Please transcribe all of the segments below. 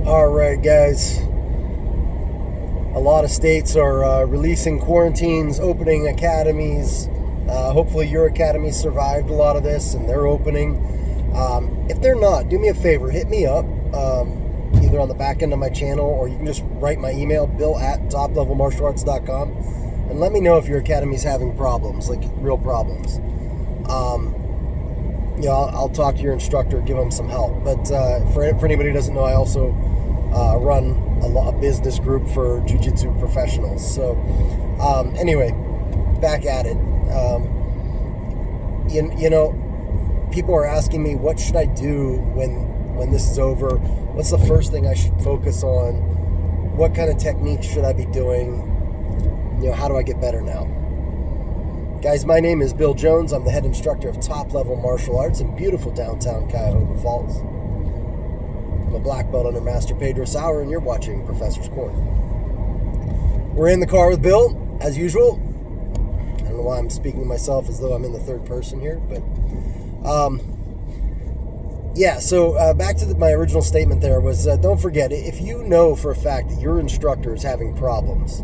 All right, guys. A lot of states are releasing quarantines, opening academies. Hopefully your academy survived a lot of this and they're opening. If they're not, do me a favor, hit me up either on the back end of my channel, or you can just write my email, bill@toplevelmartialarts.com, and let me know if your academy's having problems, like real problems. I'll talk to your instructor, give them some help. But for anybody who doesn't know, I also run a business group for Jiu-Jitsu professionals. So anyway, back at it. People are asking me, what should I do when this is over? What's the first thing I should focus on? What kind of techniques should I be doing? How do I get better now? Guys, my name is Bill Jones. I'm the head instructor of Top Level Martial Arts in beautiful downtown Cuyahoga Falls. I'm a black belt under Master Pedro Sauer, and you're watching Professor's Corner. We're in the car with Bill, as usual. I don't know why I'm speaking to myself as though I'm in the third person here, but so back to my original statement there was, don't forget, if you know for a fact that your instructor is having problems,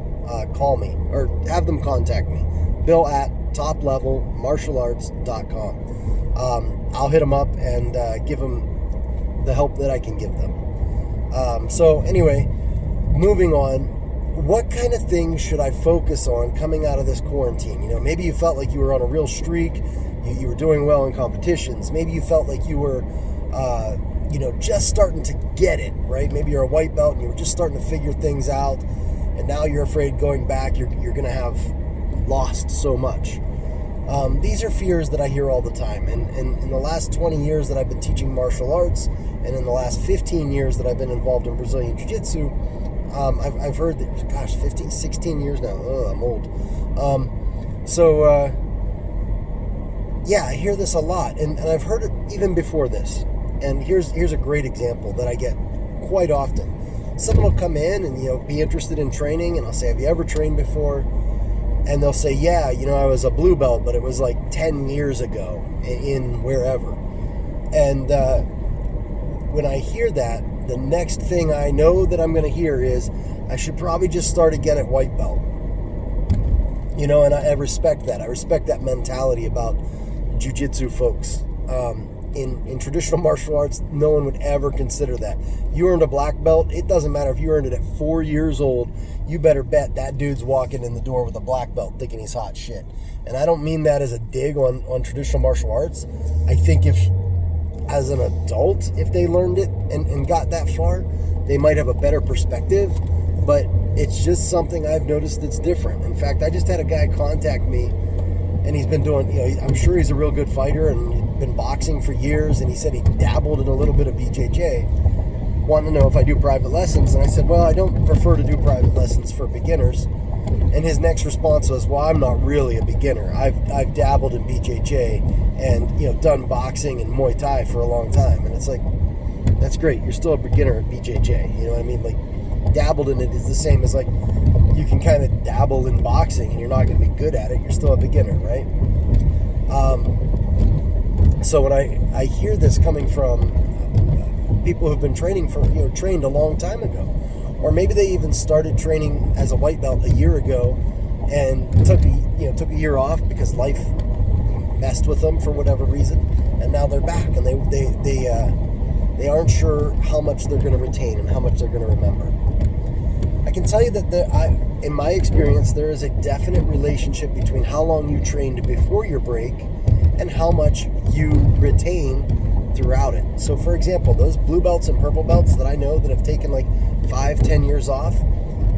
call me or have them contact me. bill@toplevelmartialarts.com. I'll hit them up and give them the help that I can give them. So anyway, moving on, what kind of things should I focus on coming out of this quarantine? Maybe you felt like you were on a real streak. You were doing well in competitions. Maybe you felt like you were, just starting to get it, right? Maybe you're a white belt and you were just starting to figure things out, and now you're afraid going back, you're going to have lost so much. These are fears that I hear all the time. And in the last 20 years that I've been teaching martial arts, and in the last 15 years that I've been involved in Brazilian Jiu-Jitsu, I've heard that, 15, 16 years now. Oh, I'm old. I hear this a lot, and I've heard it even before this. And here's a great example that I get quite often. Someone will come in and be interested in training, and I'll say, have you ever trained before? And they'll say, yeah, I was a blue belt, but it was like 10 years ago in wherever. And when I hear that, the next thing I know that I'm going to hear is, I should probably just start again at white belt. And I respect that. I respect that mentality about jiu-jitsu folks. In traditional martial arts, no one would ever consider that. You earned a black belt, it doesn't matter if you earned it at 4 years old, you better bet that dude's walking in the door with a black belt thinking he's hot shit. And I don't mean that as a dig on traditional martial arts. I think if, as an adult, if they learned it and got that far, they might have a better perspective, but it's just something I've noticed that's different. In fact, I just had a guy contact me, and he's been doing, I'm sure he's a real good fighter and been boxing for years, and he said he dabbled in a little bit of BJJ, wanted to know if I do private lessons, and I said, well, I don't prefer to do private lessons for beginners. And his next response was, well, I'm not really a beginner. I've dabbled in BJJ and done boxing and Muay Thai for a long time. And it's like, that's great, you're still a beginner at BJJ, you know what I mean? Like, dabbled in it is the same as like, you can kind of dabble in boxing and you're not going to be good at it, you're still a beginner, right? So when I hear this coming from people who've been training trained a long time ago, or maybe they even started training as a white belt a year ago and took a year off because life messed with them for whatever reason, and now they're back and they aren't sure how much they're going to retain and how much they're going to remember. I can tell you that in my experience, there is a definite relationship between how long you trained before your break and how much you retain throughout it. So for example, those blue belts and purple belts that I know that have taken like 5-10 years off,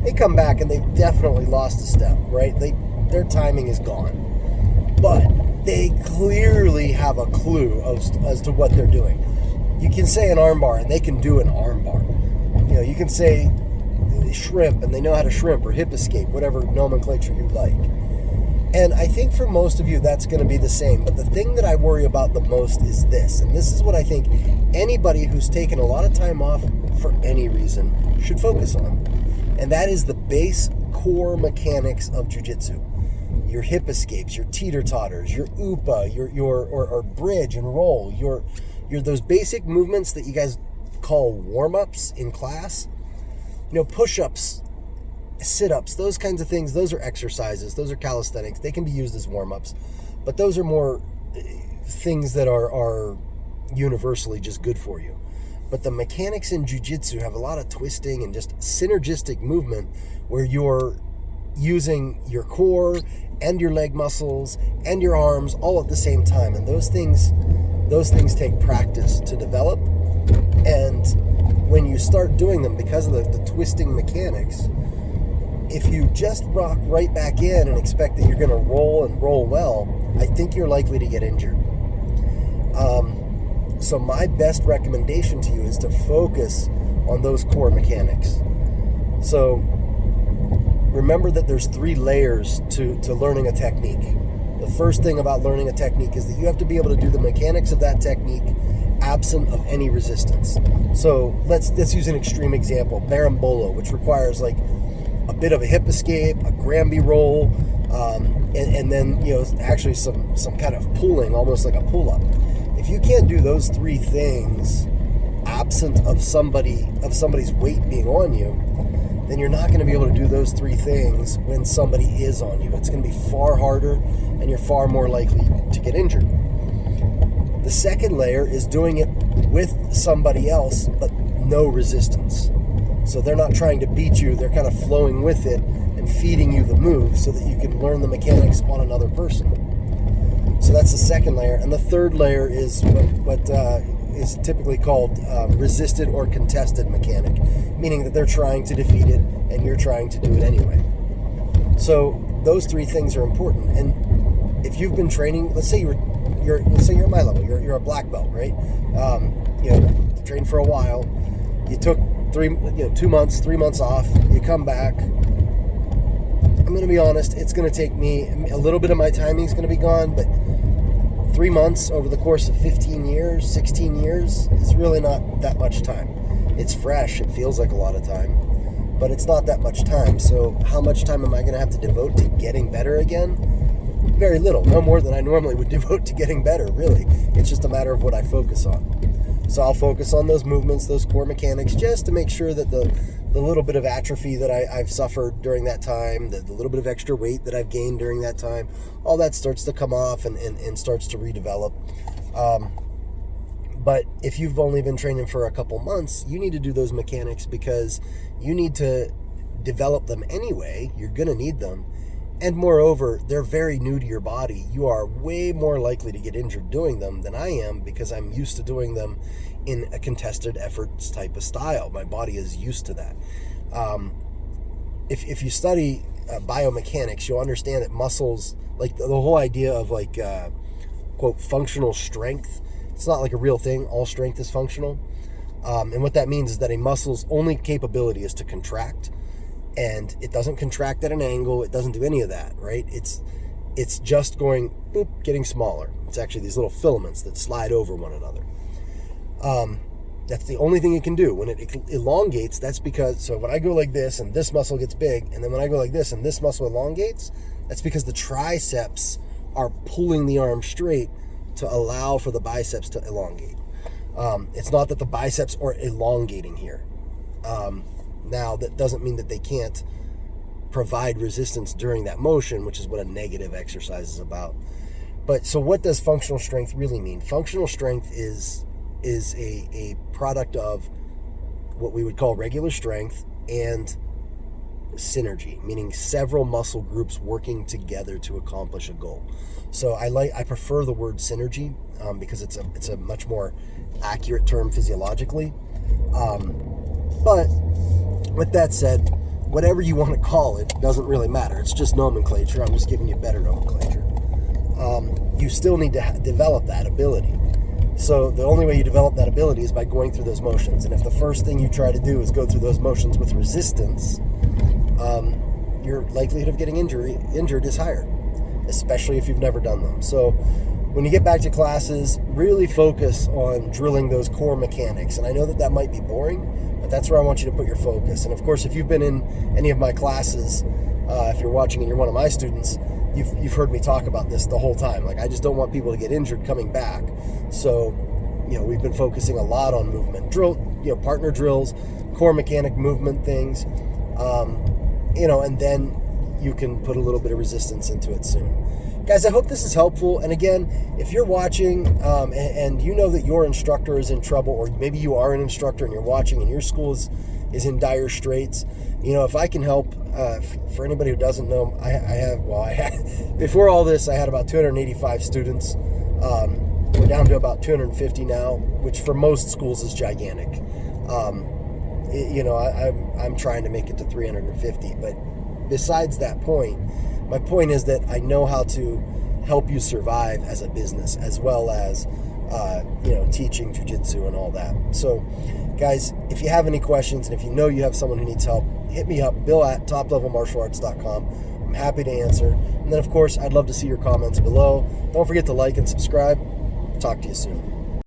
they come back and they've definitely lost a step, right? Their timing is gone. But they clearly have a clue as to what they're doing. You can say an armbar and they can do an armbar. You can say shrimp and they know how to shrimp, or hip escape, whatever nomenclature you like. And I think for most of you, that's going to be the same. But the thing that I worry about the most is this. And this is what I think anybody who's taken a lot of time off for any reason should focus on. And that is the base core mechanics of jiu-jitsu. Your hip escapes, your teeter-totters, your upa, your bridge and roll, your those basic movements that you guys call warm-ups in class. Push-ups, sit-ups, those kinds of things, those are exercises. Those are calisthenics. They can be used as warm-ups. But those are more things that are universally just good for you. But the mechanics in jiu-jitsu have a lot of twisting and just synergistic movement where you're using your core and your leg muscles and your arms all at the same time. And those things take practice to develop. And when you start doing them, because of the twisting mechanics, if you just rock right back in and expect that you're going to roll well, I think you're likely to get injured. So my best recommendation to you is to focus on those core mechanics. So remember that there's 3 layers to learning a technique. The first thing about learning a technique is that you have to be able to do the mechanics of that technique absent of any resistance. So let's use an extreme example, Parabola, which requires like a bit of a hip escape, a Granby roll, and then actually some kind of pulling, almost like a pull-up. If you can't do those 3 things absent of somebody's weight being on you, then you're not going to be able to do those 3 things when somebody is on you. It's going to be far harder, and you're far more likely to get injured. The second layer is doing it with somebody else, but no resistance. So they're not trying to beat you, they're kind of flowing with it and feeding you the move so that you can learn the mechanics on another person. So that's the second layer. And the third layer is what is typically called resisted or contested mechanic, meaning that they're trying to defeat it and you're trying to do it anyway. So those 3 things are important. And if you've been training, let's say you're at my level, you're a black belt, right? Trained for a while, you took 2 months, 3 months off, you come back. I'm going to be honest, it's going to take me a little bit of my timing is going to be gone, but 3 months over the course of 15 years, 16 years is really not that much time. It's fresh, it feels like a lot of time, but it's not that much time. So how much time am I going to have to devote to getting better again? Very little, no more than I normally would devote to getting better, really. It's just a matter of what I focus on. So I'll focus on those movements, those core mechanics, just to make sure that the little bit of atrophy that I've suffered during that time, the little bit of extra weight that I've gained during that time, all that starts to come off and starts to redevelop. But if you've only been training for a couple months, you need to do those mechanics because you need to develop them anyway. You're going to need them. And moreover, they're very new to your body. You are way more likely to get injured doing them than I am because I'm used to doing them in a contested efforts type of style. My body is used to that. If you study biomechanics, you'll understand that muscles, like the whole idea of quote, functional strength, it's not like a real thing. All strength is functional. And what that means is that a muscle's only capability is to contract. And it doesn't contract at an angle. It doesn't do any of that, right? It's just going, boop, getting smaller. It's actually these little filaments that slide over one another. That's the only thing it can do. When it elongates, that's because, so when I go like this and this muscle gets big, and then when I go like this and this muscle elongates, that's because the triceps are pulling the arm straight to allow for the biceps to elongate. It's not that the biceps are elongating here. Now, that doesn't mean that they can't provide resistance during that motion, which is what a negative exercise is about. But so what does functional strength really mean? Functional strength is a product of what we would call regular strength and synergy, meaning several muscle groups working together to accomplish a goal. So I prefer the word synergy because it's a much more accurate term physiologically. But with that said, whatever you want to call it doesn't really matter. It's just nomenclature. I'm just giving you better nomenclature. You still need to develop that ability. So the only way you develop that ability is by going through those motions. And if the first thing you try to do is go through those motions with resistance, your likelihood of getting injured is higher, especially if you've never done them. So when you get back to classes, really focus on drilling those core mechanics. And I know that might be boring, but that's where I want you to put your focus. And of course, if you've been in any of my classes, if you're watching and you're one of my students, you've heard me talk about this the whole time. Like, I just don't want people to get injured coming back. So, we've been focusing a lot on movement. Drill partner drills, core mechanic movement things, and then you can put a little bit of resistance into it soon. Guys, I hope this is helpful. And again, if you're watching and you know that your instructor is in trouble, or maybe you are an instructor and you're watching and your school is in dire straits, if I can help, for anybody who doesn't know, I had before all this, I had about 285 students. We're down to about 250 now, which for most schools is gigantic. I'm trying to make it to 350, but besides that point, my point is that I know how to help you survive as a business, as well as, teaching jiu-jitsu and all that. So, guys, if you have any questions, and if you know you have someone who needs help, hit me up, bill@toplevelmartialarts.com. I'm happy to answer. And then, of course, I'd love to see your comments below. Don't forget to like and subscribe. Talk to you soon.